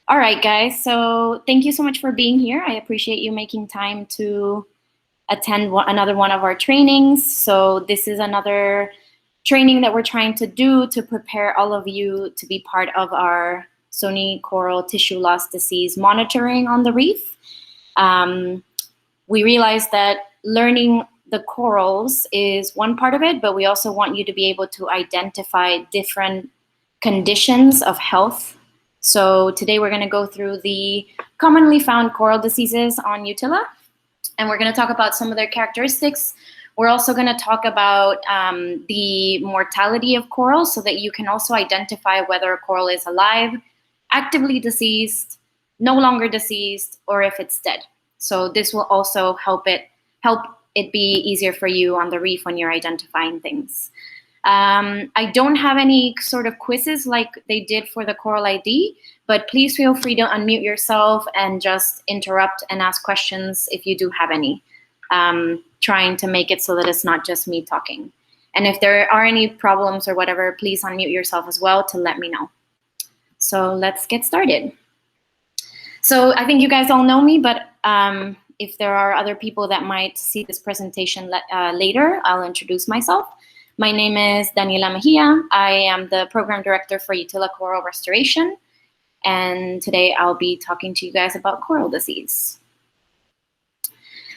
All right, guys. So thank you so much for being here. I appreciate you making time to attend another one of our trainings. So this is another training that we're trying to do to prepare all of you to be part of our Sony coral tissue loss disease monitoring on the reef. We realized that learning the corals is one part of it, but we also want you to be able to identify different conditions of health. So today we're going to go through the commonly found coral diseases on Utila, and we're going to talk about some of their characteristics. We're also going to talk about the mortality of corals so that you can also identify whether a coral is alive, actively deceased, no longer deceased, or if it's dead. So this will also help it be easier for you on the reef when you're identifying things. I don't have any sort of quizzes like they did for the Coral ID, but please feel free to unmute yourself and just interrupt and ask questions if you do have any, trying to make it so that it's not just me talking. And if there are any problems or whatever, please unmute yourself as well to let me know. So let's get started. So I think you guys all know me, but if there are other people that might see this presentation later, I'll introduce myself. My name is Daniela Mejia. I am the program director for Utila Coral Restoration. And today I'll be talking to you guys about coral disease.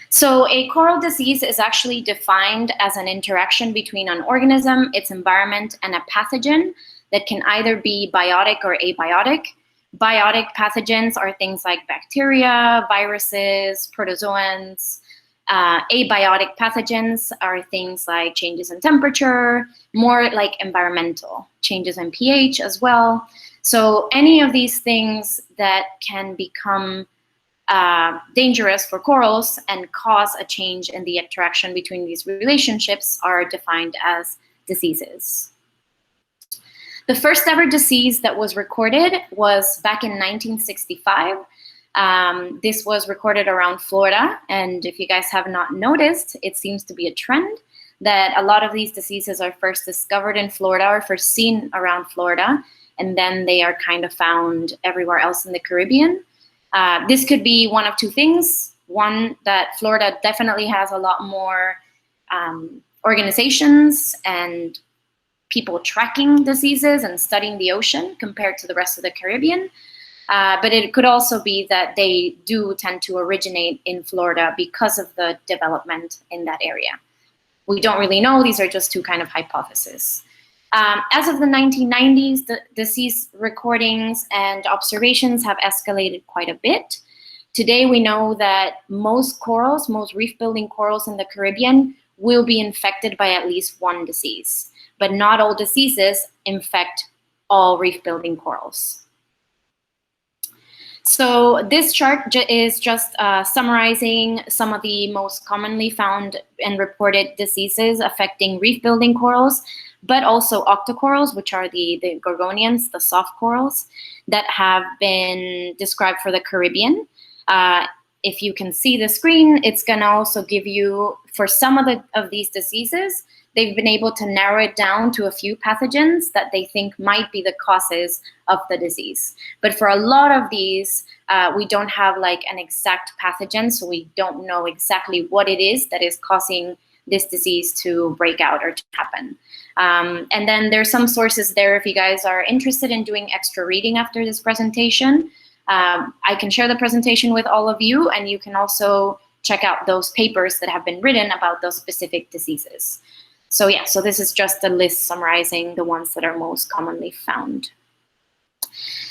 So a coral disease is actually defined as an interaction between an organism, its environment, and a pathogen that can either be biotic or abiotic. Biotic pathogens are things like bacteria, viruses, protozoans. Abiotic pathogens are things like changes in temperature, more like environmental, changes in pH as well. So any of these things that can become dangerous for corals and cause a change in the interaction between these relationships are defined as diseases. The first ever disease that was recorded was back in 1965. This was recorded around Florida, and if you guys have not noticed, it seems to be a trend that a lot of these diseases are first discovered in Florida or first seen around Florida, and then they are kind of found everywhere else in the Caribbean. This could be one of two things. One, that Florida definitely has a lot more organizations and people tracking diseases and studying the ocean compared to the rest of the Caribbean. But it could also be that they do tend to originate in Florida because of the development in that area. We don't really know. These are just two kind of hypotheses. As of the 1990s, the disease recordings and observations have escalated quite a bit. Today, we know that most corals, most reef-building corals in the Caribbean will be infected by at least one disease. But not all diseases infect all reef-building corals. So this chart is just summarizing some of the most commonly found and reported diseases affecting reef-building corals, but also octocorals, which are the gorgonians, the soft corals, that have been described for the Caribbean. If you can see the screen, it's going to also give you, for some of these diseases, they've been able to narrow it down to a few pathogens that they think might be the causes of the disease. But for a lot of these, we don't have like an exact pathogen, so we don't know exactly what it is that is causing this disease to break out or to happen. And then there's some sources there if you guys are interested in doing extra reading after this presentation. I can share the presentation with all of you, and you can also check out those papers that have been written about those specific diseases. So yeah, so this is just a list summarizing the ones that are most commonly found.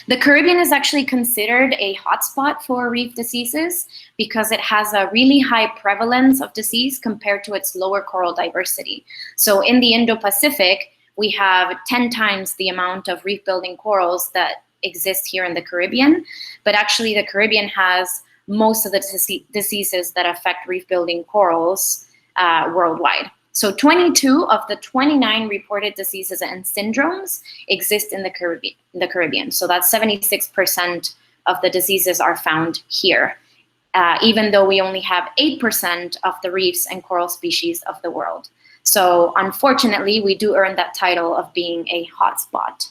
The Caribbean is actually considered a hotspot for reef diseases because it has a really high prevalence of disease compared to its lower coral diversity. So in the Indo-Pacific, we have 10 times the amount of reef-building corals that exist here in the Caribbean, but actually the Caribbean has most of the diseases that affect reef-building corals worldwide. So 22 of the 29 reported diseases and syndromes exist in the Caribbean. So that's 76% of the diseases are found here, even though we only have 8% of the reefs and coral species of the world. So unfortunately, we do earn that title of being a hotspot,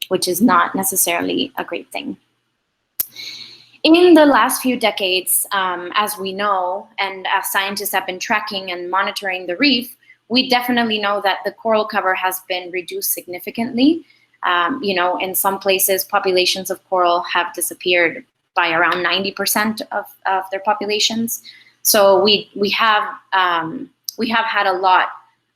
which is not necessarily a great thing. In the last few decades, as we know, and as scientists have been tracking and monitoring the reef, we definitely know that the coral cover has been reduced significantly. In some places, populations of coral have disappeared by around 90% of their populations. So we have had a lot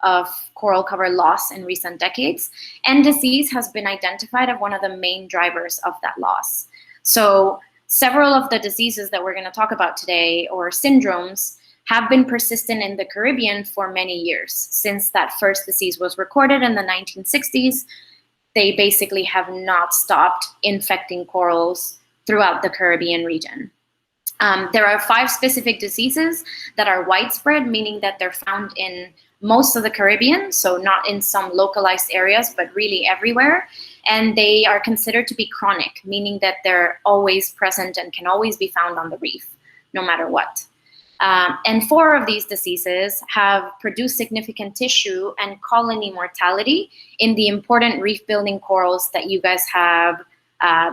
of coral cover loss in recent decades, and disease has been identified as one of the main drivers of that loss. So several of the diseases that we're going to talk about today, or syndromes, have been persistent in the Caribbean for many years. Since that first disease was recorded in the 1960s, they basically have not stopped infecting corals throughout the Caribbean region. There are 5 specific diseases that are widespread, meaning that they're found in most of the Caribbean, so not in some localized areas, but really everywhere. And they are considered to be chronic, meaning that they're always present and can always be found on the reef, no matter what. And 4 of these diseases have produced significant tissue and colony mortality in the important reef-building corals that you guys have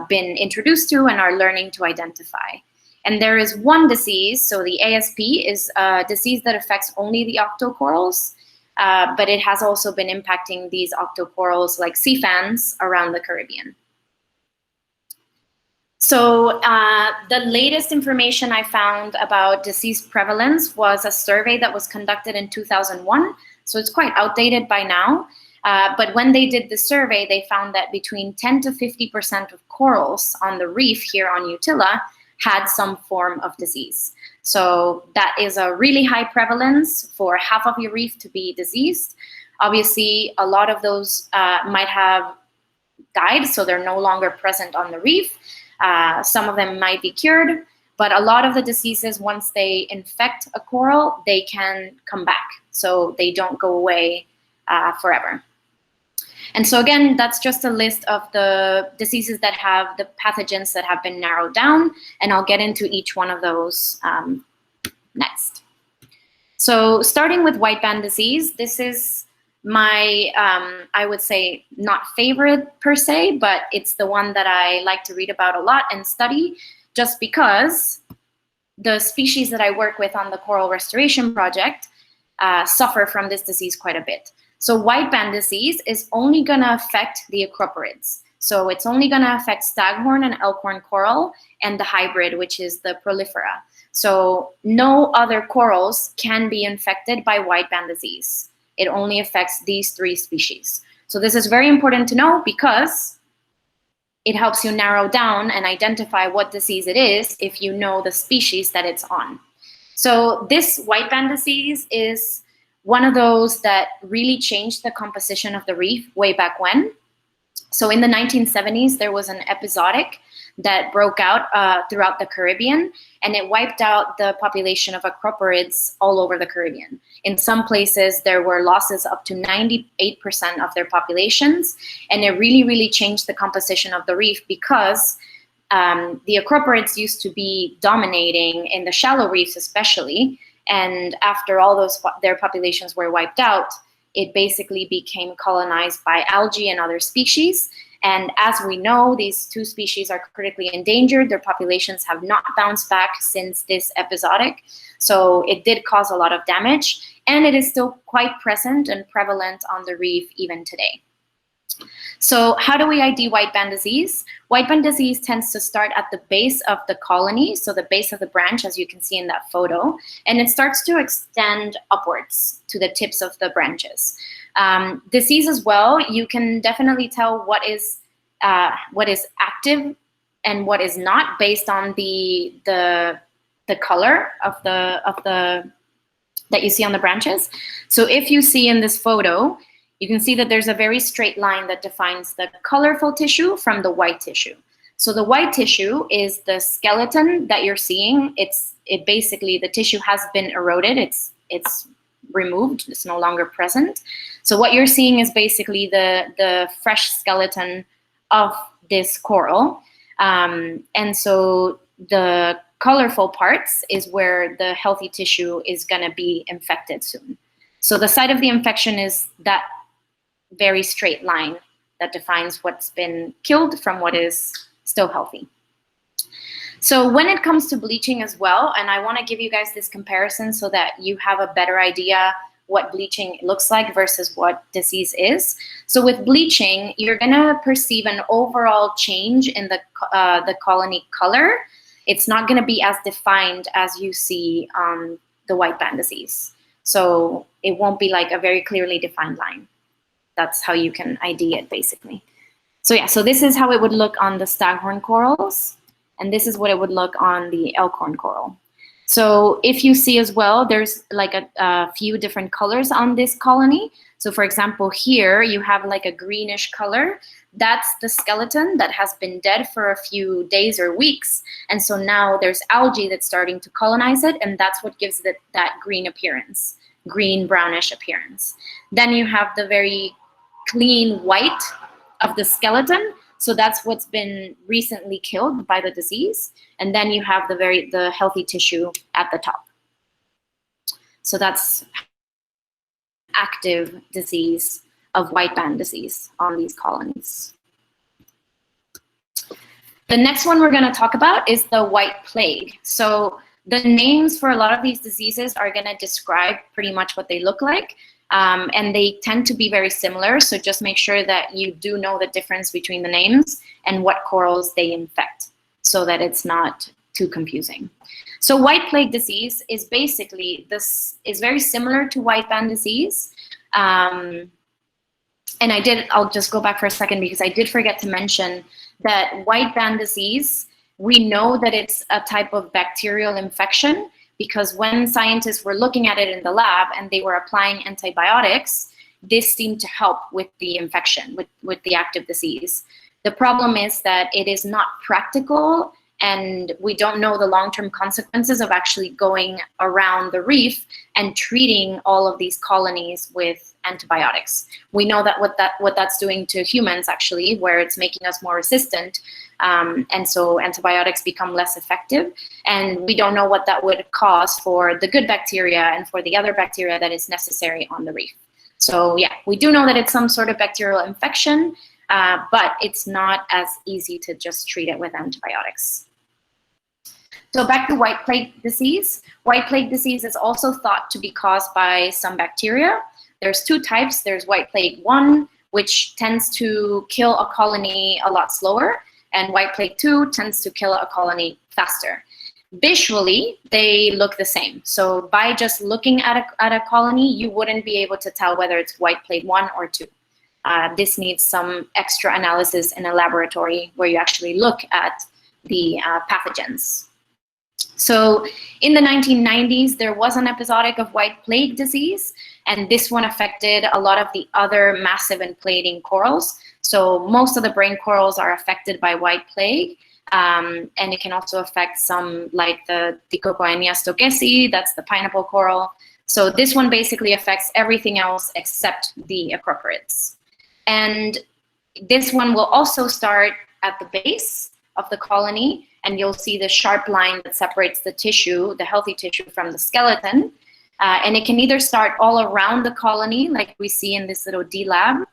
been introduced to and are learning to identify. And there is one disease, so the ASP is a disease that affects only the octocorals, but it has also been impacting these octocorals like sea fans around the Caribbean. So the latest information I found about disease prevalence was a survey that was conducted in 2001. So it's quite outdated by now. But when they did the survey, they found that between 10 to 50% of corals on the reef here on Utila had some form of disease. So that is a really high prevalence for half of your reef to be diseased. Obviously, a lot of those might have died, so they're no longer present on the reef. Some of them might be cured, but a lot of the diseases, once they infect a coral, they can come back. So they don't go away forever. And so again, that's just a list of the diseases that have the pathogens that have been narrowed down, and I'll get into each one of those next. So starting with white band disease, this is my, I would say, not favorite per se, but it's the one that I like to read about a lot and study, just because the species that I work with on the Coral Restoration Project suffer from this disease quite a bit. So white band disease is only going to affect the acroporids. So it's only going to affect staghorn and elkhorn coral and the hybrid, which is the prolifera. So no other corals can be infected by white band disease. It only affects these 3 species. So this is very important to know because it helps you narrow down and identify what disease it is if you know the species that it's on. So this white band disease is one of those that really changed the composition of the reef way back when. So in the 1970s, there was an episodic that broke out throughout the Caribbean, and it wiped out the population of acroporids all over the Caribbean. In some places, there were losses up to 98% of their populations, and it really, really changed the composition of the reef because the acroporids used to be dominating in the shallow reefs especially, and after all those their populations were wiped out, it basically became colonized by algae and other species. And as we know, these 2 species are critically endangered. Their populations have not bounced back since this episodic. So it did cause a lot of damage, and it is still quite present and prevalent on the reef even today. So how do we ID white band disease? White band disease tends to start at the base of the colony, so the base of the branch, as you can see in that photo, and it starts to extend upwards to the tips of the branches. Disease as well, you can definitely tell what is active and what is not based on the color of the that you see on the branches. So if you see in this photo, you can see that there's a very straight line that defines the colorful tissue from the white tissue. So the white tissue is the skeleton that you're seeing. It basically, the tissue has been eroded. It's removed. It's no longer present. So what you're seeing is basically the fresh skeleton of this coral. And so the colorful parts is where the healthy tissue is going to be infected soon. So the site of the infection is that very straight line that defines what's been killed from what is still healthy. So when it comes to bleaching as well, and I want to give you guys this comparison so that you have a better idea what bleaching looks like versus what disease is. So with bleaching, you're going to perceive an overall change in the colony color. It's not going to be as defined as you see the white band disease. So it won't be like a very clearly defined line. That's how you can ID it, basically. So yeah, so this is how it would look on the staghorn corals, and this is what it would look on the elkhorn coral. So if you see as well, there's like a few different colors on this colony. So for example, here you have like a greenish color. That's the skeleton that has been dead for a few days or weeks. And so now there's algae that's starting to colonize it, and that's what gives it that green appearance, green brownish appearance. Then you have the very clean white of the skeleton. So that's what's been recently killed by the disease. And then you have the healthy tissue at the top. So that's active disease of white band disease on these colonies. The next one we're going to talk about is the white plague. So the names for a lot of these diseases are going to describe pretty much what they look like. And they tend to be very similar, so just make sure that you do know the difference between the names and what corals they infect, so that it's not too confusing. So white plague disease is basically, this is very similar to white band disease. And I'll just go back for a second because I did forget to mention that white band disease, we know that it's a type of bacterial infection, because when scientists were looking at it in the lab and they were applying antibiotics, this seemed to help with the infection, with the active disease. The problem is that it is not practical, and we don't know the long-term consequences of actually going around the reef and treating all of these colonies with antibiotics. We know that what that's doing to humans, actually, where it's making us more resistant, and so antibiotics become less effective, and we don't know what that would cause for the good bacteria and for the other bacteria that is necessary on the reef. So yeah, we do know that it's some sort of bacterial infection, but it's not as easy to just treat it with antibiotics. So back to white plague disease. White plague disease is also thought to be caused by some bacteria. There's two types. There's white plague 1, which tends to kill a colony a lot slower, and white plague 2 tends to kill a colony faster. Visually, they look the same. So by just looking at a colony, you wouldn't be able to tell whether it's white plague 1 or 2. This needs some extra analysis in a laboratory where you actually look at the pathogens. So in the 1990s, there was an episodic of white plague disease, and this one affected a lot of the other massive and plating corals. So most of the brain corals are affected by white plague, and it can also affect some, like the Dicocoenia stokesi, that's the pineapple coral. So this one basically affects everything else except the acroporids. And this one will also start at the base of the colony, and you'll see the sharp line that separates the tissue, the healthy tissue, from the skeleton. And it can either start all around the colony, like we see in this little D lab,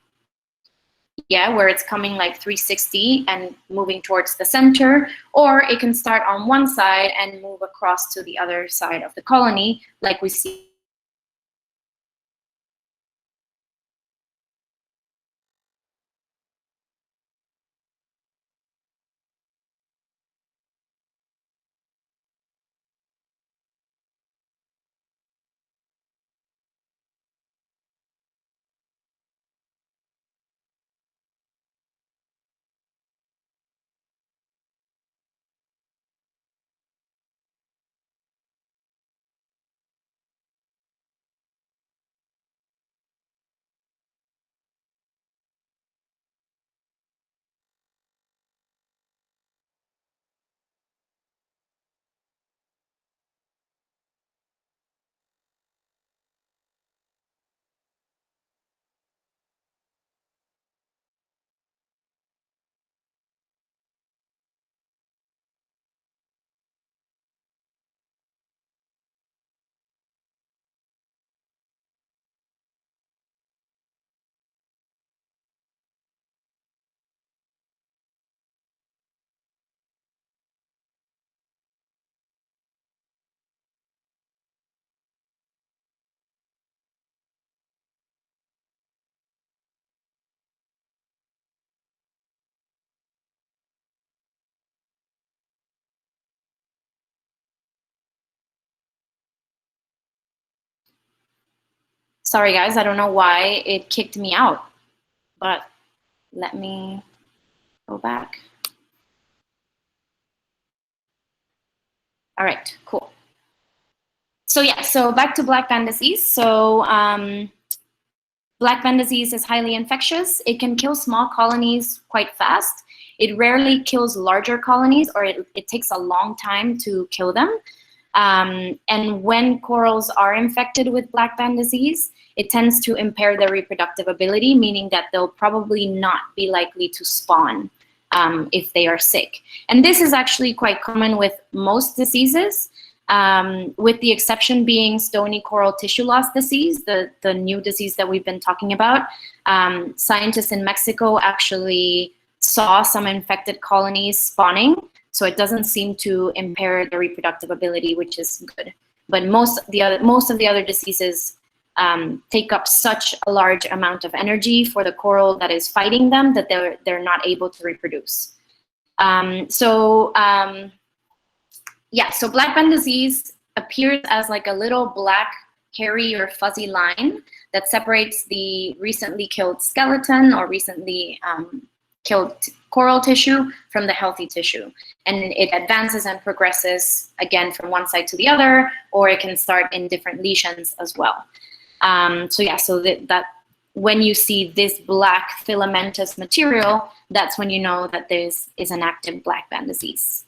yeah, where it's coming like 360 and moving towards the center, or it can start on one side and move across to the other side of the colony, like we see Sorry guys, I don't know why it kicked me out, but let me go back. All right, cool. So yeah, so back to black band disease. So black band disease is highly infectious. It can kill small colonies quite fast. It rarely kills larger colonies, or it takes a long time to kill them. And when corals are infected with black band disease, it tends to impair their reproductive ability, meaning that they'll probably not be likely to spawn if they are sick. And this is actually quite common with most diseases, with the exception being stony coral tissue loss disease, the new disease that we've been talking about. Scientists in Mexico actually saw some infected colonies spawning, so it doesn't seem to impair the reproductive ability, which is good. But most of the other diseases take up such a large amount of energy for the coral that is fighting them that they're not able to reproduce. Yeah, so black band disease appears as like a little black, hairy or fuzzy line that separates the recently killed skeleton or recently killed coral tissue from the healthy tissue. And it advances and progresses again from one side to the other, or it can start in different lesions as well. So yeah, so that when you see this black filamentous material, that's when you know that this is an active black band disease.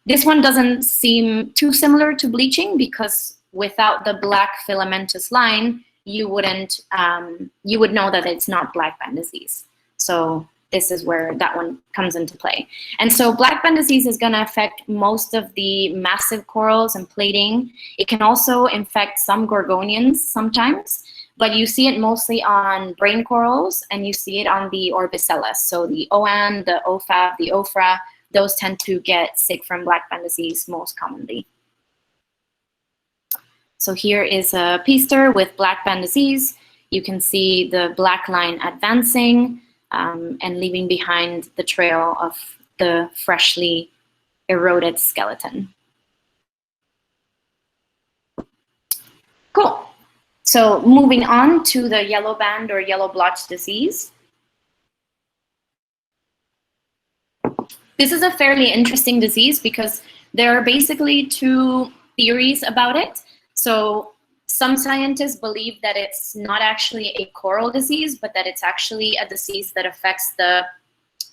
This one doesn't seem too similar to bleaching because without the black filamentous line, you would know that it's not black band disease. So this is where that one comes into play. And so black band disease is going to affect most of the massive corals and plating. It can also infect some gorgonians sometimes, but you see it mostly on brain corals and you see it on the Orbicellus. So the OAN, the OFAB, the OFRA, those tend to get sick from black band disease most commonly. So here is a pister with black band disease. You can see the black line advancing and leaving behind the trail of the freshly eroded skeleton. Cool. So moving on to the yellow band or yellow blotch disease. This is a fairly interesting disease because there are basically two theories about it. So some scientists believe that it's not actually a coral disease, but that it's actually a disease that affects the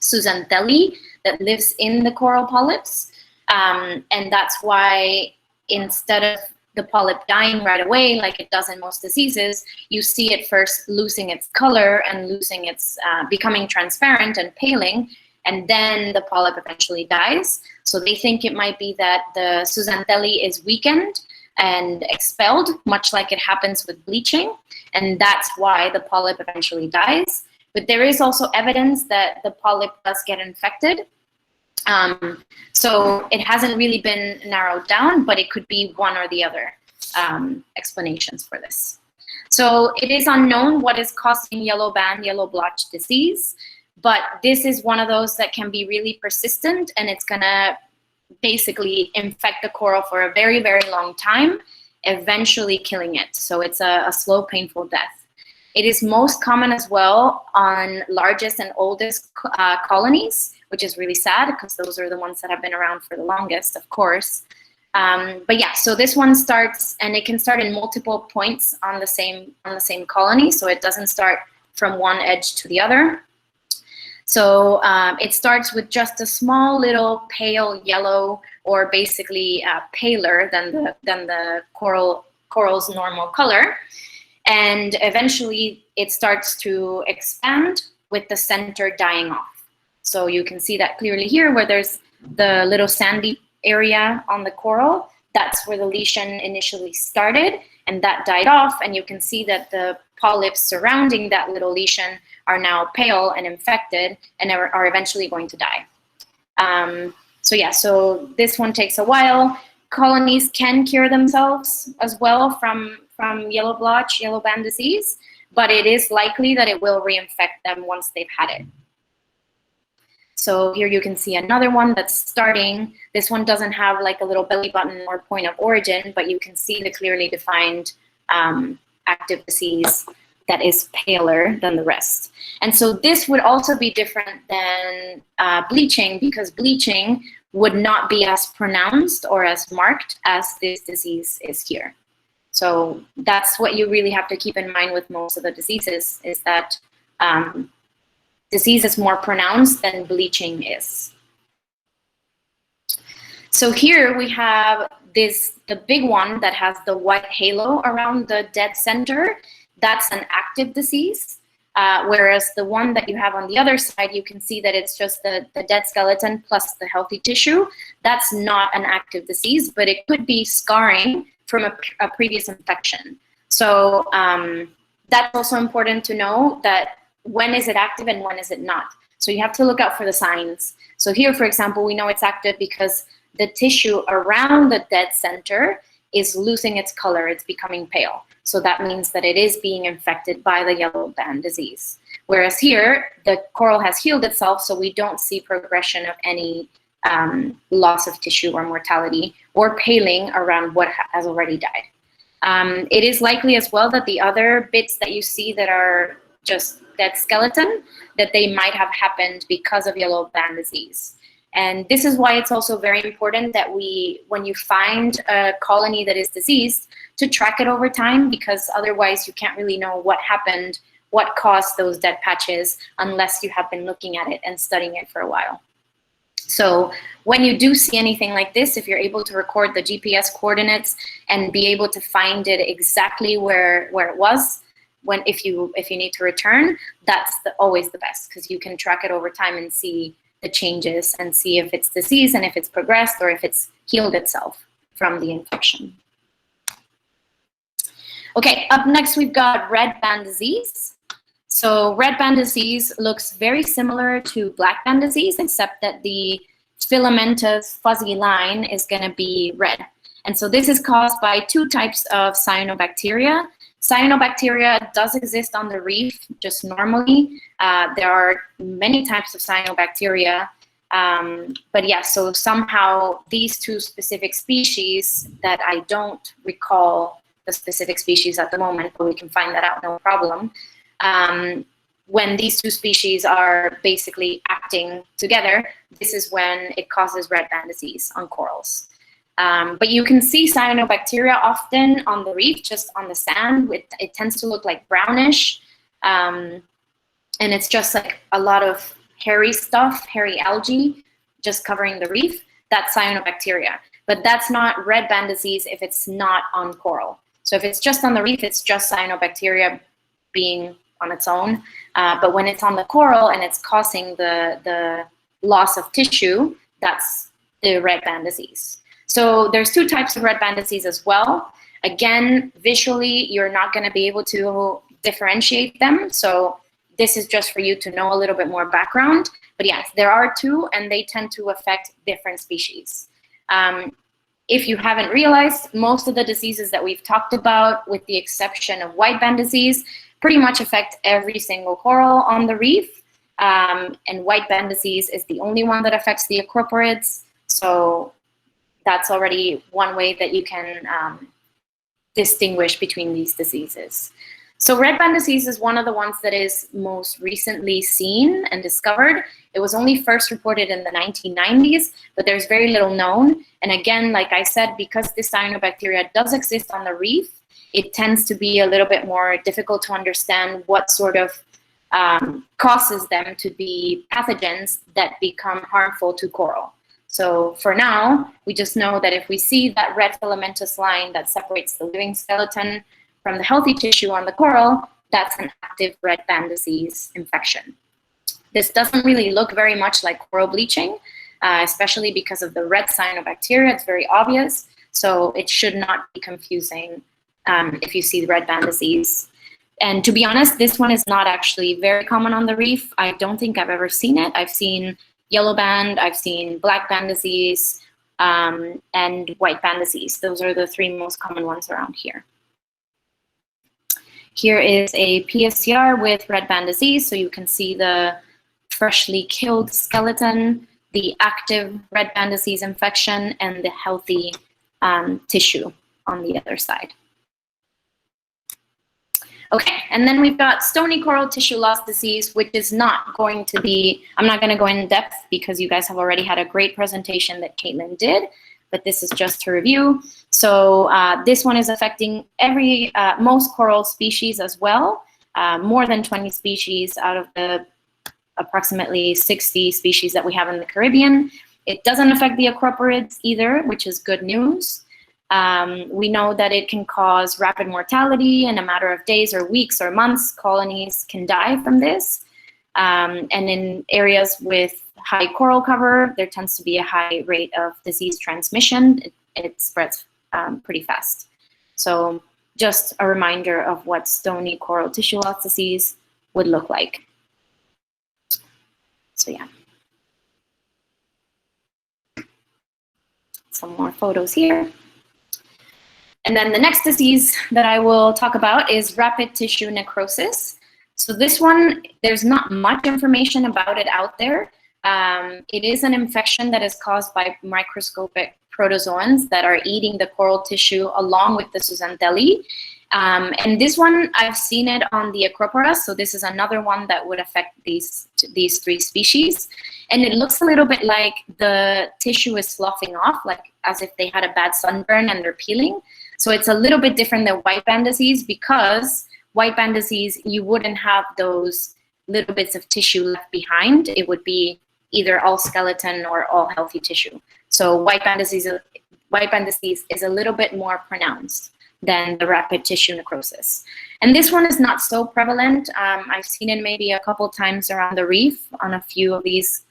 zooxanthellae that lives in the coral polyps. And that's why instead of the polyp dying right away, like it does in most diseases, you see it first losing its color and losing its, becoming transparent and paling, and then the polyp eventually dies. So they think it might be that the zooxanthellae is weakened and expelled, much like it happens with bleaching, and that's why the polyp eventually dies. But there is also evidence that the polyp does get infected. So it hasn't really been narrowed down, but it could be one or the other explanations for this. So it is unknown what is causing yellow band, yellow blotch disease, but this is one of those that can be really persistent, and it's gonna basically infect the coral for a very, very long time, eventually killing it. So it's a slow, painful death. It is most common as well on largest and oldest colonies, which is really sad because those are the ones that have been around for the longest, of course. But yeah, so this one starts, and it can start in multiple points on the same colony, so it doesn't start from one edge to the other. So it starts with just a small little pale yellow, or basically paler than the coral's normal color, and eventually it starts to expand with the center dying off. So you can see that clearly here, where there's the little sandy area on the coral. That's where the lesion initially started, and that died off, and you can see that the polyps surrounding that little lesion are now pale and infected and are eventually going to die. So yeah, so this one takes a while. Colonies can cure themselves as well from yellow blotch, yellow band disease, but it is likely that it will reinfect them once they've had it. So here you can see another one that's starting. This one doesn't have like a little belly button or point of origin, but you can see the clearly defined active disease that is paler than the rest. And so this would also be different than bleaching, because bleaching would not be as pronounced or as marked as this disease is here. So that's what you really have to keep in mind with most of the diseases, is that disease is more pronounced than bleaching is. So here we have the big one that has the white halo around the dead center. That's an active disease. Whereas the one that you have on the other side, you can see that it's just the dead skeleton plus the healthy tissue. That's not an active disease, but it could be scarring from a previous infection. So that's also important to know, that when is it active and when is it not. So you have to look out for the signs. So here, for example, we know it's active because the tissue around the dead center is losing its color, it's becoming pale. So that means that it is being infected by the yellow band disease. Whereas here, the coral has healed itself, so we don't see progression of any loss of tissue or mortality or paling around what has already died. It is likely as well that the other bits that you see that are just dead skeleton, that they might have happened because of yellow band disease. And this is why it's also very important that when you find a colony that is diseased, to track it over time, because otherwise you can't really know what happened, what caused those dead patches, unless you have been looking at it and studying it for a while. So when you do see anything like this, if you're able to record the GPS coordinates and be able to find it exactly where it was, if you need to return, that's always the best, because you can track it over time and see the changes and see if it's disease and if it's progressed or if it's healed itself from the infection. Okay, up next we've got red band disease. So red band disease looks very similar to black band disease, except that the filamentous fuzzy line is going to be red. And so this is caused by two types of cyanobacteria. Cyanobacteria does exist on the reef just normally. There are many types of cyanobacteria. But yeah, so somehow these two specific species that I don't recall the specific species at the moment, but we can find that out, no problem. When these two species are basically acting together, this is when it causes red band disease on corals. But you can see cyanobacteria often on the reef, just on the sand. It tends to look like brownish. And it's just like a lot of hairy stuff, hairy algae, just covering the reef. That's cyanobacteria. But that's not red band disease if it's not on coral. So if it's just on the reef, it's just cyanobacteria being on its own. But when it's on the coral and it's causing the loss of tissue, that's the red band disease. So there's two types of red band disease as well. Again, visually, you're not going to be able to differentiate them. So this is just for you to know a little bit more background. But yes, there are two, and they tend to affect different species. If you haven't realized, most of the diseases that we've talked about, with the exception of white band disease, pretty much affect every single coral on the reef. And white band disease is the only one that affects the acroporids. So that's already one way that you can distinguish between these diseases. So red band disease is one of the ones that is most recently seen and discovered. It was only first reported in the 1990s, but there's very little known. And again, like I said, because this cyanobacteria does exist on the reef, it tends to be a little bit more difficult to understand what sort of causes them to be pathogens that become harmful to coral. So for now, we just know that if we see that red filamentous line that separates the living skeleton from the healthy tissue on the coral, that's an active red band disease infection. This doesn't really look very much like coral bleaching, especially because of the red cyanobacteria. It's very obvious, so it should not be confusing if you see the red band disease. And to be honest, this one is not actually very common on the reef. I don't think I've ever seen it. I've seen yellow band, I've seen black band disease, and white band disease. Those are the three most common ones around here. Here is a PSCR with red band disease, so you can see the freshly killed skeleton, the active red band disease infection, and the healthy tissue on the other side. Okay, and then we've got stony coral tissue loss disease, which is not going to be, I'm not going to go in depth because you guys have already had a great presentation that Caitlin did, but this is just to review. So this one is affecting most coral species as well, more than 20 species out of the approximately 60 species that we have in the Caribbean. It doesn't affect the acroporids either, which is good news. We know that it can cause rapid mortality in a matter of days or weeks or months. Colonies can die from this. And in areas with high coral cover, there tends to be a high rate of disease transmission. It spreads pretty fast. So just a reminder of what stony coral tissue loss disease would look like. So yeah. Some more photos here. And then the next disease that I will talk about is rapid tissue necrosis. So this one, there's not much information about it out there. It is an infection that is caused by microscopic protozoans that are eating the coral tissue along with the zooxanthellae. And this one, I've seen it on the Acropora, so this is another one that would affect these three species. And it looks a little bit like the tissue is sloughing off, like as if they had a bad sunburn and they're peeling. So it's a little bit different than white band disease, because white band disease, you wouldn't have those little bits of tissue left behind. It would be either all skeleton or all healthy tissue. So white band disease is a little bit more pronounced than the rapid tissue necrosis. And this one is not so prevalent. I've seen it maybe a couple times around the reef on a few of these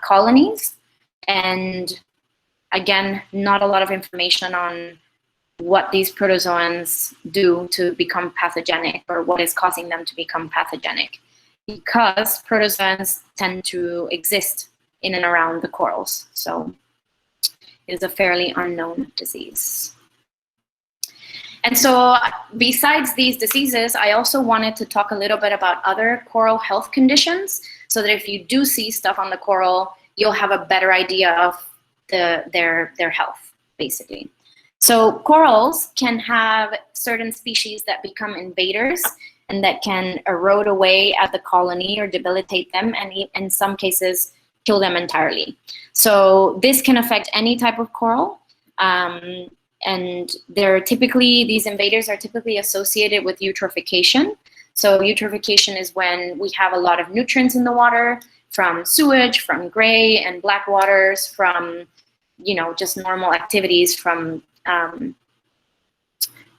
colonies. And again, not a lot of information on what these protozoans do to become pathogenic or what is causing them to become pathogenic, because protozoans tend to exist in and around the corals. So it is a fairly unknown disease. And so besides these diseases, I also wanted to talk a little bit about other coral health conditions, so that if you do see stuff on the coral, you'll have a better idea of their health, basically. So corals can have certain species that become invaders and that can erode away at the colony or debilitate them, and in some cases kill them entirely. So this can affect any type of coral. And these invaders are typically associated with eutrophication. So eutrophication is when we have a lot of nutrients in the water from sewage, from gray and black waters, from, just normal activities, from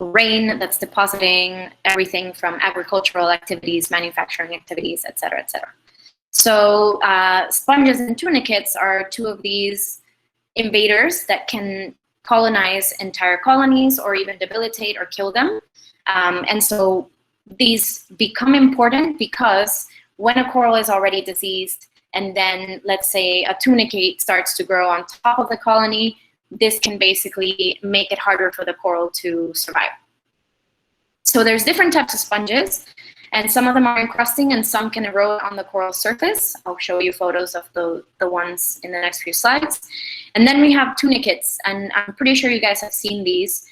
rain that's depositing, everything from agricultural activities, manufacturing activities, et cetera, et cetera. So sponges and tunicates are two of these invaders that can colonize entire colonies or even debilitate or kill them. And so these become important because when a coral is already diseased and then, let's say, a tunicate starts to grow on top of the colony, this can basically make it harder for the coral to survive. So there's different types of sponges, and some of them are encrusting and some can erode on the coral surface. I'll show you photos of the ones in the next few slides. And then we have tunicates, and I'm pretty sure you guys have seen these.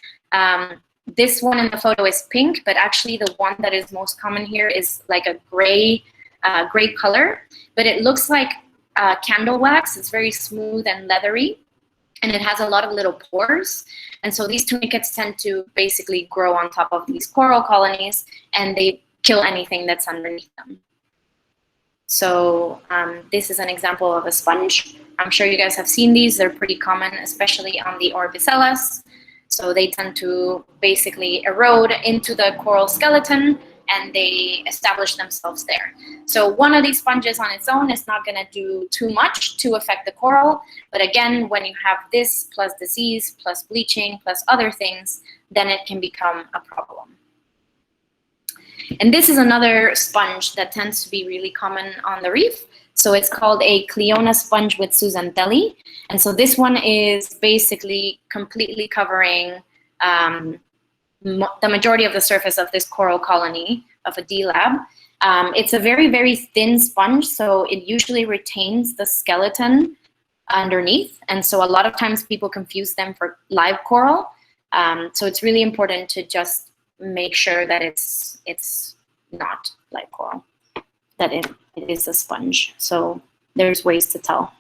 This one in the photo is pink, but actually the one that is most common here is like a gray color, but it looks like candle wax. It's very smooth and leathery, and it has a lot of little pores. And so these tunicates tend to basically grow on top of these coral colonies, and they kill anything that's underneath them. So this is an example of a sponge. I'm sure you guys have seen these. They're pretty common, especially on the Orbicellas. So they tend to basically erode into the coral skeleton, and they establish themselves there. So one of these sponges on its own is not going to do too much to affect the coral. But again, when you have this plus disease, plus bleaching, plus other things, then it can become a problem. And this is another sponge that tends to be really common on the reef. So it's called a Cleona sponge with zooxanthellae. And so this one is basically completely covering the majority of the surface of this coral colony of a D-lab. It's a very, very thin sponge, so it usually retains the skeleton underneath. And so a lot of times people confuse them for live coral. So it's really important to just make sure that it's not like coral, that it is a sponge. So there's ways to tell.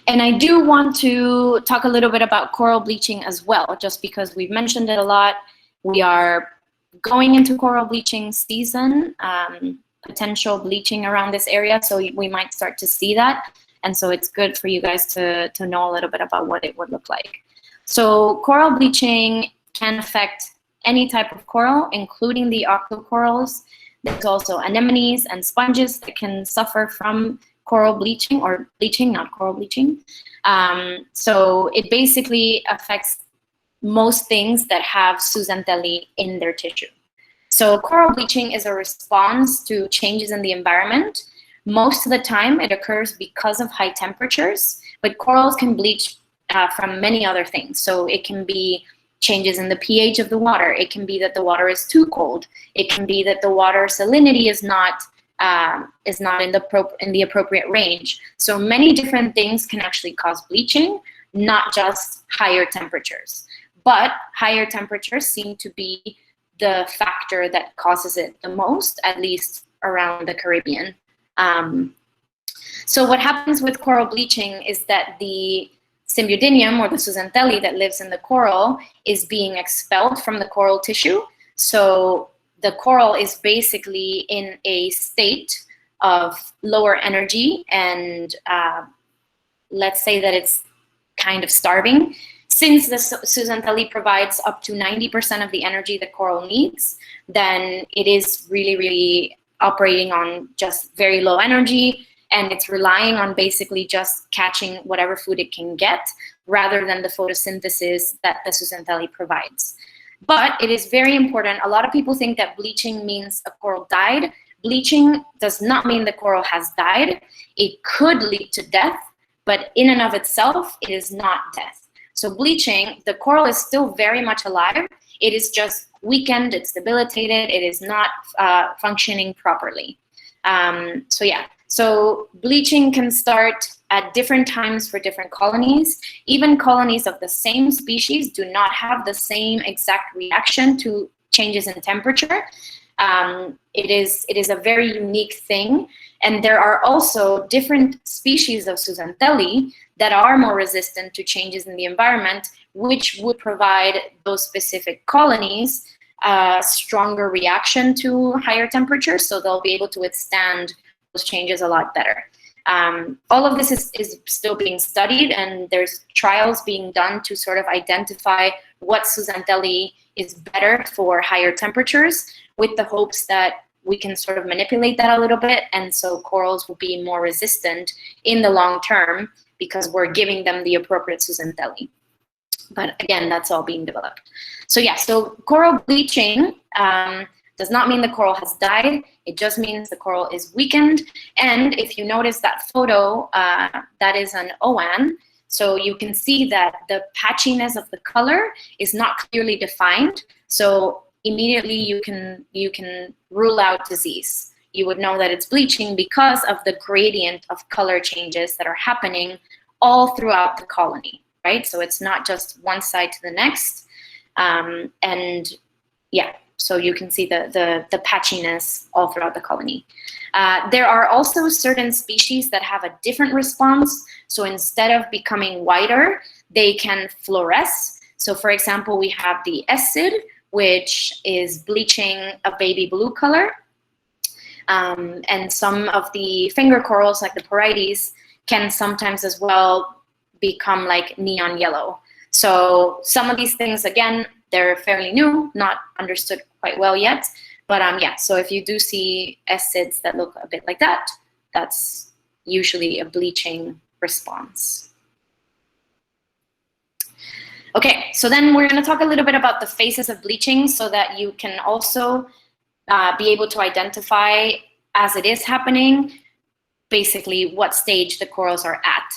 And I do want to talk a little bit about coral bleaching as well, just because we've mentioned it a lot. We are going into coral bleaching season, potential bleaching around this area, so we might start to see that. And so it's good for you guys to know a little bit about what it would look like. So coral bleaching can affect any type of coral, including the octocorals. There's also anemones and sponges that can suffer from coral bleaching, or bleaching, not coral bleaching. So it basically affects most things that have zooxanthellae in their tissue. So coral bleaching is a response to changes in the environment. Most of the time it occurs because of high temperatures, but corals can bleach from many other things. So it can be changes in the pH of the water. It can be that the water is too cold. It can be that the water salinity is not in the appropriate range. So many different things can actually cause bleaching, not just higher temperatures. But higher temperatures seem to be the factor that causes it the most, at least around the Caribbean. So what happens with coral bleaching is that the Symbiodinium, or the zooxanthellae that lives in the coral, is being expelled from the coral tissue. So the coral is basically in a state of lower energy, and let's say that it's kind of starving. Since the zooxanthellae provides up to 90% of the energy the coral needs, then it is really, really operating on just very low energy, and it's relying on basically just catching whatever food it can get, rather than the photosynthesis that the zooxanthellae provides. But it is very important. A lot of people think that bleaching means a coral died. Bleaching does not mean the coral has died. It could lead to death, but in and of itself, it is not death. So bleaching, the coral is still very much alive. It is just weakened, it's debilitated, it is not functioning properly. So yeah, so bleaching can start at different times for different colonies. Even colonies of the same species do not have the same exact reaction to changes in temperature. It is a very unique thing. And there are also different species of zooxanthellae that are more resistant to changes in the environment, which would provide those specific colonies a stronger reaction to higher temperatures, so they'll be able to withstand those changes a lot better. All of this is still being studied, and there's trials being done to sort of identify what zooxanthellae is better for higher temperatures, with the hopes that we can sort of manipulate that a little bit, and so corals will be more resistant in the long term because we're giving them the appropriate zooxanthellae. But again, that's all being developed. So yeah, so coral bleaching does not mean the coral has died. It just means the coral is weakened. And if you notice that photo, that is an OAN. So you can see that the patchiness of the color is not clearly defined. So immediately you can rule out disease. You would know that it's bleaching because of the gradient of color changes that are happening all throughout the colony, right? So it's not just one side to the next. And yeah, so you can see the patchiness all throughout the colony. There are also certain species that have a different response. So instead of becoming whiter, they can fluoresce. So for example, we have the Essid, which is bleaching a baby blue color. And some of the finger corals, like the Porites, can sometimes as well become like neon yellow. So some of these things, again, they're fairly new, not understood quite well yet. But yeah, so if you do see Essids that look a bit like that, that's usually a bleaching response. Okay, so then we're going to talk a little bit about the phases of bleaching so that you can also be able to identify, as it is happening, basically what stage the corals are at.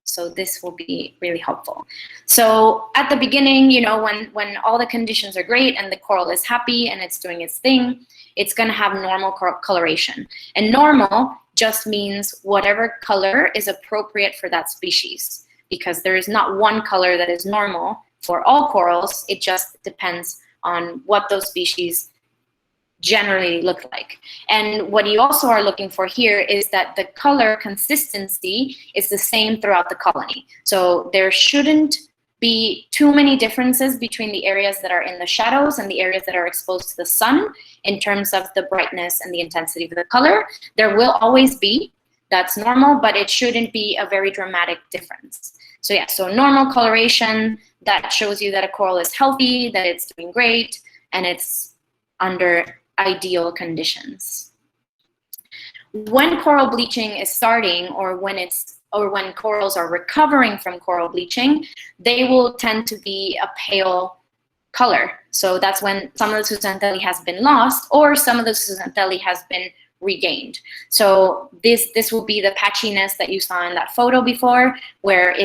So this will be really helpful. So at the beginning, you know, when all the conditions are great and the coral is happy and it's doing its thing, it's going to have normal coloration. And normal just means whatever color is appropriate for that species, because there is not one color that is normal for all corals. It just depends on what those species generally look like. And what you also are looking for here is that the color consistency is the same throughout the colony. So there shouldn't be too many differences between the areas that are in the shadows and the areas that are exposed to the sun in terms of the brightness and the intensity of the color. There will always be, that's normal, but it shouldn't be a very dramatic difference. So yeah, so normal coloration, that shows you that a coral is healthy, that it's doing great, and it's under ideal conditions. When coral bleaching is starting, or when corals are recovering from coral bleaching, they will tend to be a pale color. So that's when some of the zooxanthellae has been lost, or some of the zooxanthellae has been regained. So this will be the patchiness that you saw in that photo before, where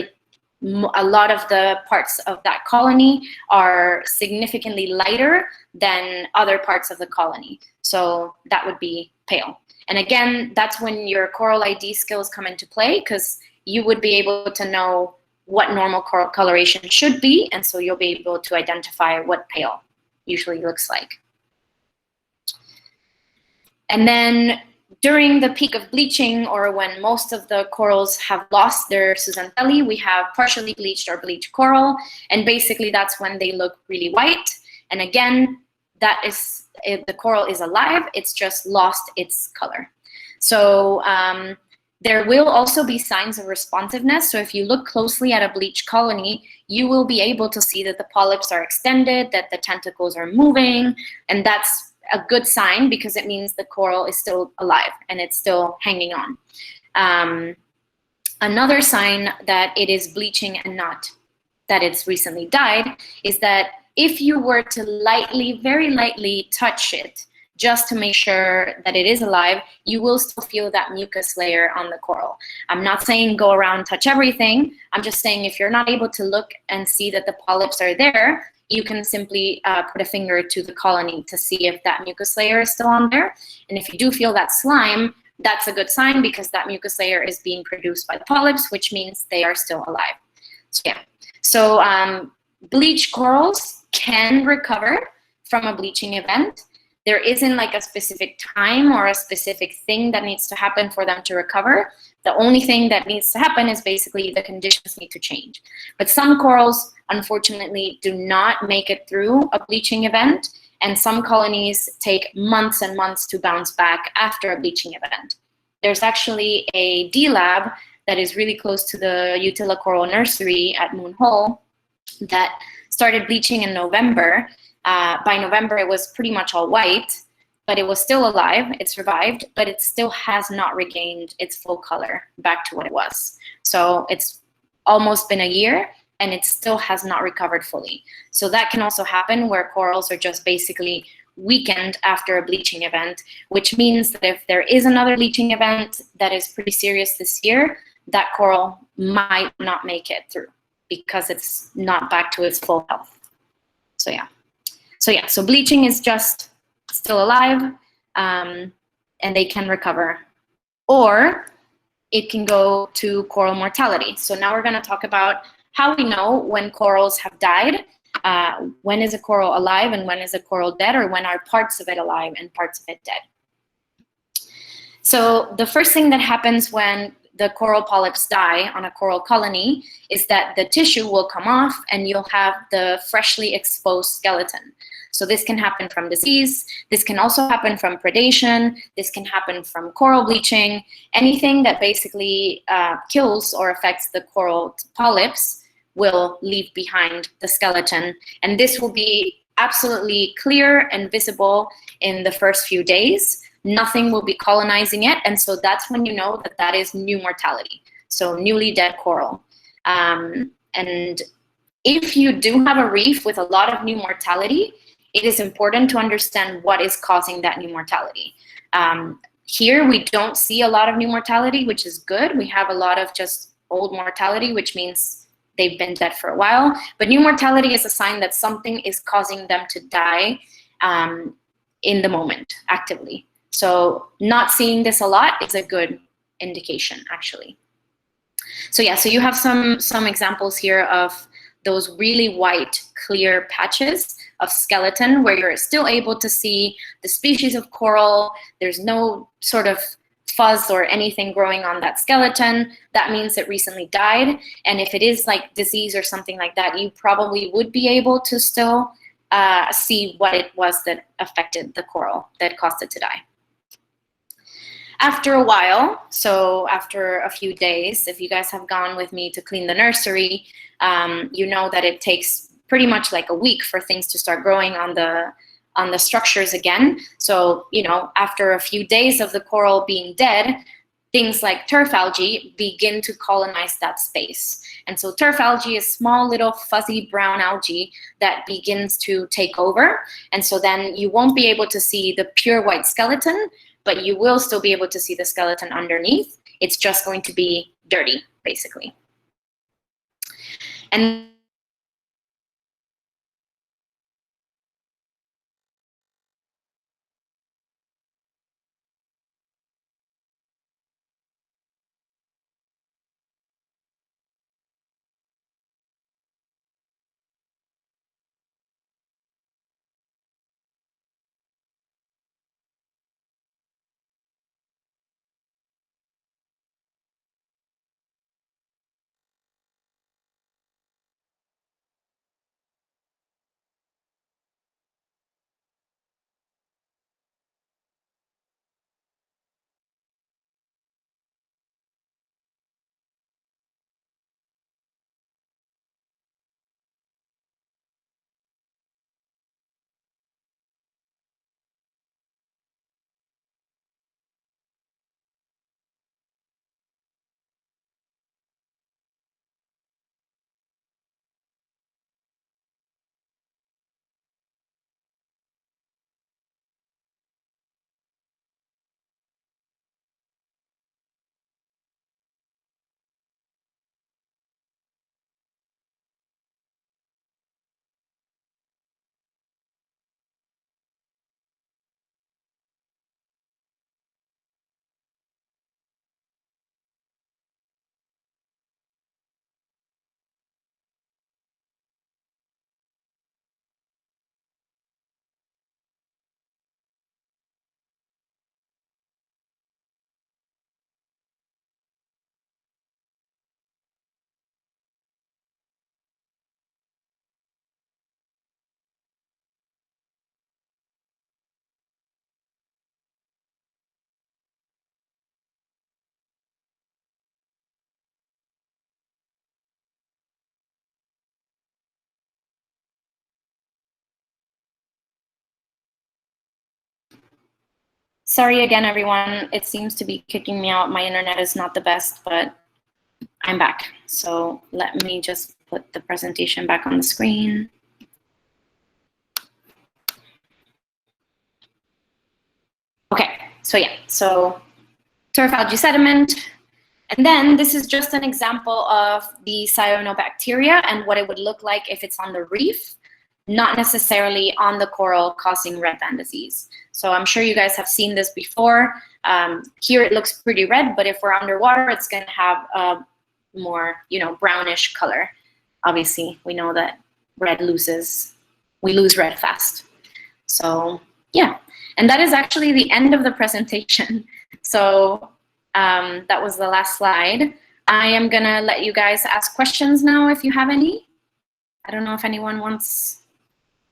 a lot of the parts of that colony are significantly lighter than other parts of the colony. So that would be pale. And again, that's when your coral ID skills come into play, because you would be able to know what normal coral coloration should be, and so you'll be able to identify what pale usually looks like. And then during the peak of bleaching, or when most of the corals have lost their zooxanthellae, we have partially bleached or bleached coral, and basically that's when they look really white. And again, that is, the coral is alive, it's just lost its color. So there will also be signs of responsiveness. So if you look closely at a bleached colony, you will be able to see that the polyps are extended, that the tentacles are moving, and that's a good sign, because it means the coral is still alive and it's still hanging on. Another sign that it is bleaching and not that it's recently died is that if you were to lightly, very lightly touch it, just to make sure that it is alive, you will still feel that mucus layer on the coral. I'm not saying go around, touch everything. I'm just saying if you're not able to look and see that the polyps are there, you can simply put a finger to the colony to see if that mucus layer is still on there. And if you do feel that slime, that's a good sign, because that mucus layer is being produced by the polyps, which means they are still alive. So yeah, so bleached corals can recover from a bleaching event. There isn't like a specific time or a specific thing that needs to happen for them to recover. The only thing that needs to happen is basically the conditions need to change. But some corals, unfortunately, do not make it through a bleaching event, and some colonies take months and months to bounce back after a bleaching event. There's actually a D lab that is really close to the Utila Coral Nursery at Moon Hole that started bleaching in November. By November, it was pretty much all white, but it was still alive. It survived, but it still has not regained its full color back to what it was. So it's almost been a year, and it still has not recovered fully. So that can also happen where corals are just basically weakened after a bleaching event, which means that if there is another bleaching event that is pretty serious this year, that coral might not make it through because it's not back to its full health. So yeah. So bleaching is just still alive, and they can recover. Or it can go to coral mortality. So now we're going to talk about how we know when corals have died, when is a coral alive and when is a coral dead, or when are parts of it alive and parts of it dead. So the first thing that happens when the coral polyps die on a coral colony is that the tissue will come off and you'll have the freshly exposed skeleton. So this can happen from disease, this can also happen from predation, this can happen from coral bleaching. Anything that basically kills or affects the coral polyps will leave behind the skeleton. And this will be absolutely clear and visible in the first few days. Nothing will be colonizing it, and so that's when you know that that is new mortality, so newly dead coral. And if you do have a reef with a lot of new mortality, it is important to understand what is causing that new mortality. Here we don't see a lot of new mortality, which is good. We have a lot of just old mortality, which means they've been dead for a while. But new mortality is a sign that something is causing them to die in the moment, actively. So not seeing this a lot is a good indication, actually. So yeah, so you have some examples here of those really white, clear patches of skeleton where you're still able to see the species of coral. There's no sort of fuzz or anything growing on that skeleton. That means it recently died. And if it is like disease or something like that, you probably would be able to still see what it was that affected the coral that caused it to die. After a while, so after a few days, if you guys have gone with me to clean the nursery, you know that it takes pretty much like a week for things to start growing on the structures again. So, you know, after a few days of the coral being dead, things like turf algae begin to colonize that space. And so turf algae is small little fuzzy brown algae that begins to take over. And so then you won't be able to see the pure white skeleton, but you will still be able to see the skeleton underneath. It's just going to be dirty, basically. And sorry again, everyone. It seems to be kicking me out. My internet is not the best, but I'm back. So let me just put the presentation back on the screen. Okay, so yeah, so turf algae sediment. And then this is just an example of the cyanobacteria and what it would look like if it's on the reef, not necessarily on the coral causing red band disease. So I'm sure you guys have seen this before. Here it looks pretty red, but if we're underwater, it's gonna have a more, you know, brownish color. Obviously, we know that we lose red fast. So yeah, and that is actually the end of the presentation. So that was the last slide. I am gonna let you guys ask questions now if you have any. I don't know if anyone wants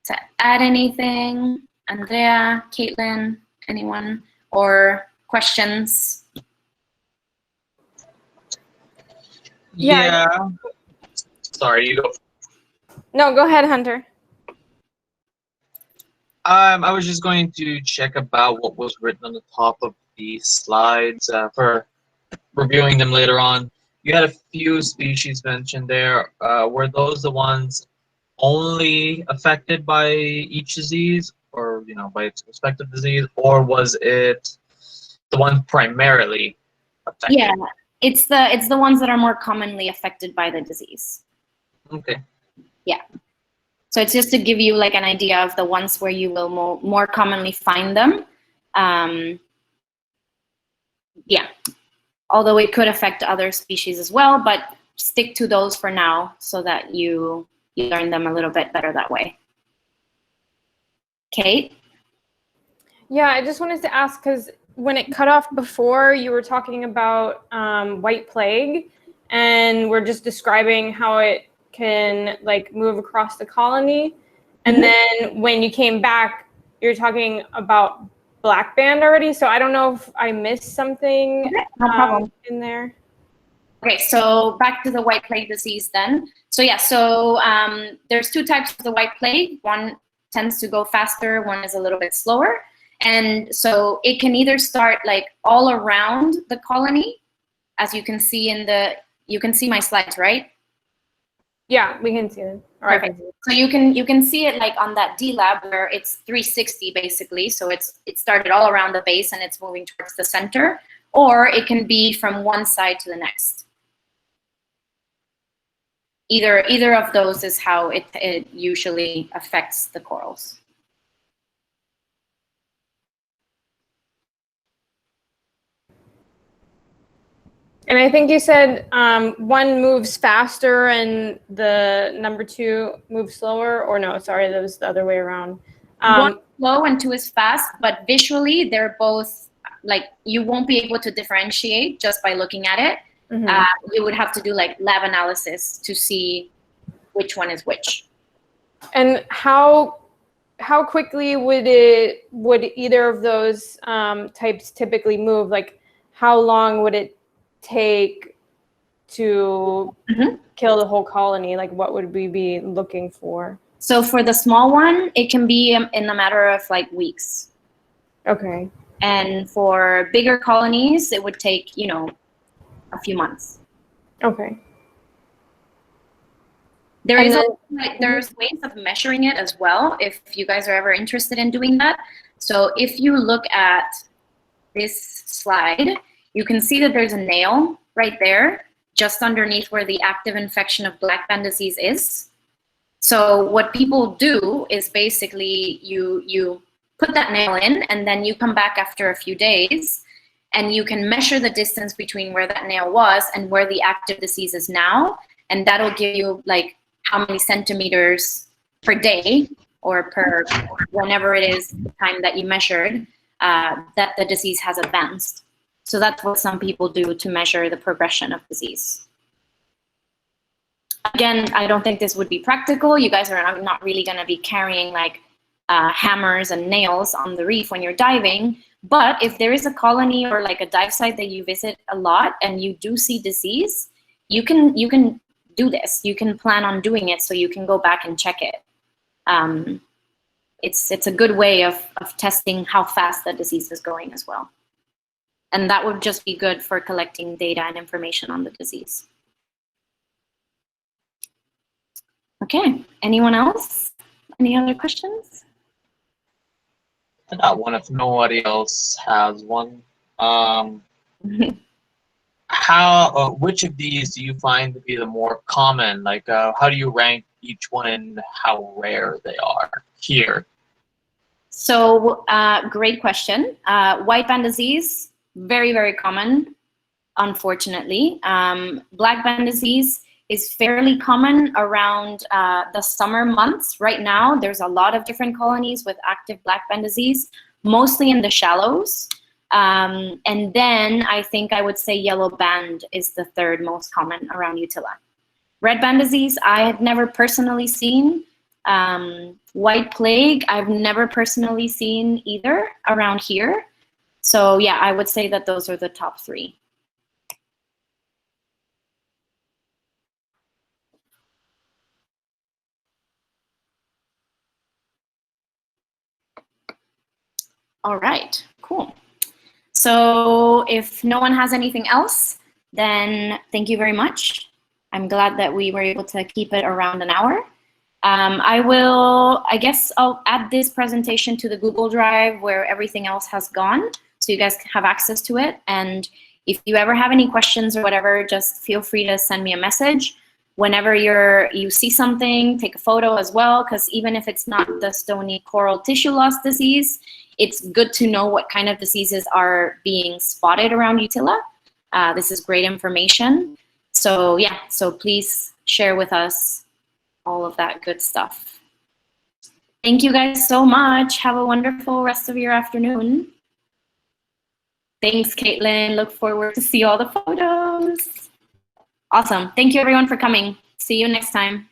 to add anything. Andrea, Caitlin, anyone, or questions? Yeah. Sorry, you go. No, go ahead, Hunter. I was just going to check about what was written on the top of the slides for reviewing them later on. You had a few species mentioned there. Were those the ones only affected by each disease, or by its respective disease, or was it the one primarily affected? Yeah, it's the ones that are more commonly affected by the disease. Okay. Yeah. So it's just to give you like an idea of the ones where you will more commonly find them. Yeah, although it could affect other species as well, but stick to those for now so that you you learn them a little bit better that way. Kate? Yeah, I just wanted to ask, because when it cut off before, you were talking about white plague, and we're just describing how it can like move across the colony. And then when you came back, you're talking about black band already. So I don't know if I missed something No problem. in there. Okay, so back to the white plague disease then. So yeah, so there's two types of the white plague. One tends to go faster, one is a little bit slower. And so it can either start like all around the colony, as you can see in the, you can see my slides, right? Yeah, we can see it. All right. Perfect. So you can see it like on that D lab where it's 360 basically. So it started all around the base and it's moving towards the center, or it can be from one side to the next. Either of those is how it usually affects the corals. And I think you said one moves faster and the number two moves slower, or no, sorry, that was the other way around. One is slow and two is fast, but visually they're both like, you won't be able to differentiate just by looking at it. You would have to do like lab analysis to see which one is which. And how quickly would either of those types typically move? Like, how long would it take to kill the whole colony? Like, what would we be looking for? So for the small one, it can be in a matter of like weeks. Okay. And for bigger colonies, it would take, you know, a few months. Okay. There's ways of measuring it as well, if you guys are ever interested in doing that. So if you look at this slide, you can see that there's a nail right there, just underneath where the active infection of black band disease is. So what people do is basically you put that nail in, and then you come back after a few days, and you can measure the distance between where that nail was and where the active disease is now, and that'll give you like how many centimeters per day or per whenever it is the time that you measured that the disease has advanced. So that's what some people do to measure the progression of disease. Again, I don't think this would be practical. You guys are not really going to be carrying like hammers and nails on the reef when you're diving. But if there is a colony or like a dive site that you visit a lot and you do see disease, you can do this. You can plan on doing it so you can go back and check it. It's a good way of testing how fast the disease is going as well. And that would just be good for collecting data and information on the disease. Okay, anyone else? Any other questions? I got one if nobody else has one. Which of these do you find to be the more common? Like, how do you rank each one and how rare they are here? So, great question. White band disease, very, very common, unfortunately. Black band disease is fairly common around the summer months. Right now, there's a lot of different colonies with active black band disease, mostly in the shallows. And then I think I would say yellow band is the third most common around Utila. Red band disease, I have never personally seen. White plague, I've never personally seen either around here. So yeah, I would say that those are the top three. All right, cool. So if no one has anything else, then thank you very much. I'm glad that we were able to keep it around an hour. I guess I'll add this presentation to the Google Drive where everything else has gone, so you guys have access to it. And if you ever have any questions or whatever, just feel free to send me a message. Whenever you see something, take a photo as well, because even if it's not the stony coral tissue loss disease, it's good to know what kind of diseases are being spotted around Utila. This is great information. So yeah, so please share with us all of that good stuff. Thank you guys so much. Have a wonderful rest of your afternoon. Thanks, Caitlin. Look forward to see all the photos. Awesome. Thank you everyone for coming. See you next time.